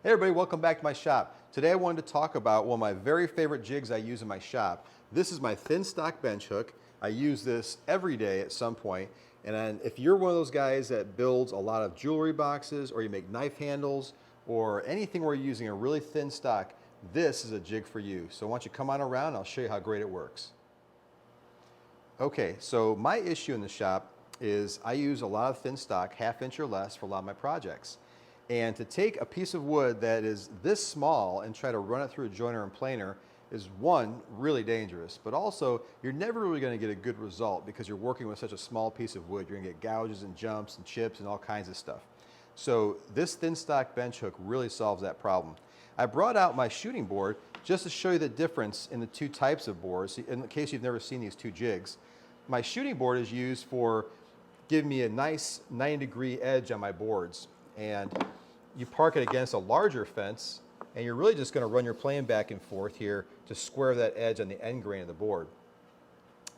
Hey everybody, welcome back to my shop. Today I wanted to talk about one of my very favorite jigs I use in my shop. This is my thin stock bench hook. I use this every day at some point. And then if you're one of those guys that builds a lot of jewelry boxes, or you make knife handles, or anything where you're using a really thin stock, this is a jig for you. So why don't you come on around and I'll show you how great it works. Okay, so my issue in the shop is I use a lot of thin stock, 1/2 inch or less, for a lot of my projects. And to take a piece of wood that is this small and try to run it through a joiner and planer is, one, really dangerous, but also you're never really going to get a good result because you're working with such a small piece of wood. You're going to get gouges and jumps and chips and all kinds of stuff. So this thin stock bench hook really solves that problem. I brought out my shooting board just to show you the difference in the two types of boards. In case you've never seen these two jigs, my shooting board is used for giving me a nice 90-degree edge on my boards. And you park it against a larger fence, and you're really just going to run your plane back and forth here to square that edge on the end grain of the board.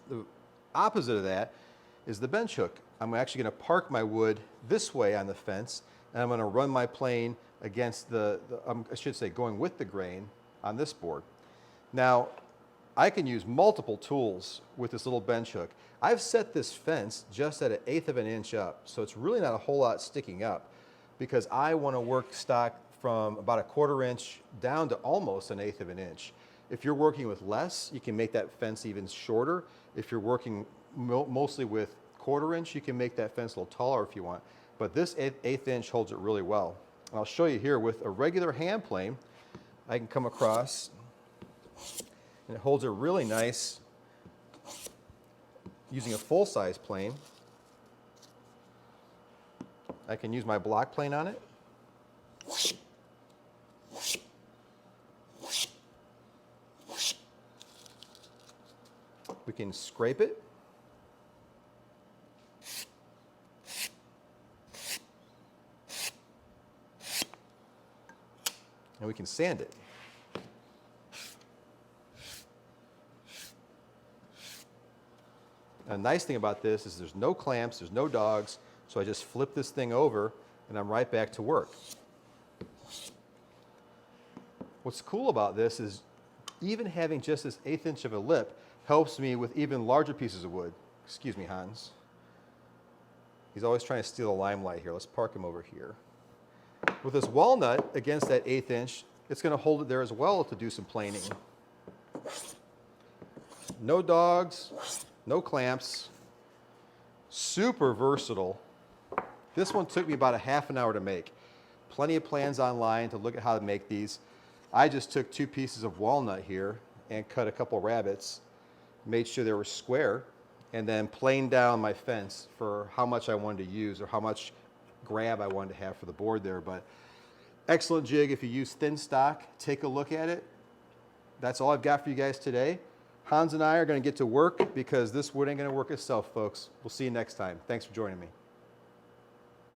The opposite of that is the bench hook. I'm actually going to park my wood this way on the fence, and I'm going to run my plane against I should say going with the grain on this board. Now, I can use multiple tools with this little bench hook. I've set this fence just at 1/8 of an inch up, so it's really not a whole lot sticking up, because I want to work stock from about 1/4 inch down to almost 1/8 of an inch. If you're working with less, you can make that fence even shorter. If you're working mostly with 1/4 inch, you can make that fence a little taller if you want. But this 1/8 inch holds it really well. And I'll show you here with a regular hand plane. I can come across, and it holds it really nice using a full-size plane. I can use my block plane on it. We can scrape it. And we can sand it. And the nice thing about this is there's no clamps, there's no dogs, so I just flip this thing over and I'm right back to work. What's cool about this is even having just this 1/8 inch of a lip helps me with even larger pieces of wood. Excuse me, Hans. He's always trying to steal the limelight here. Let's park him over here. With this walnut against that 1/8 inch, it's going to hold it there as well to do some planing. No dogs, no clamps, super versatile. This one took me about 1/2 hour to make. Plenty of plans online to look at how to make these. I just took 2 pieces of walnut here and cut a couple rabbets, made sure they were square, and then planed down my fence for how much I wanted to use or how much grab I wanted to have for the board there. But excellent jig if you use thin stock. Take a look at it. That's all I've got for you guys today. Hans and I are going to get to work because this wood ain't going to work itself, folks. We'll see you next time. Thanks for joining me.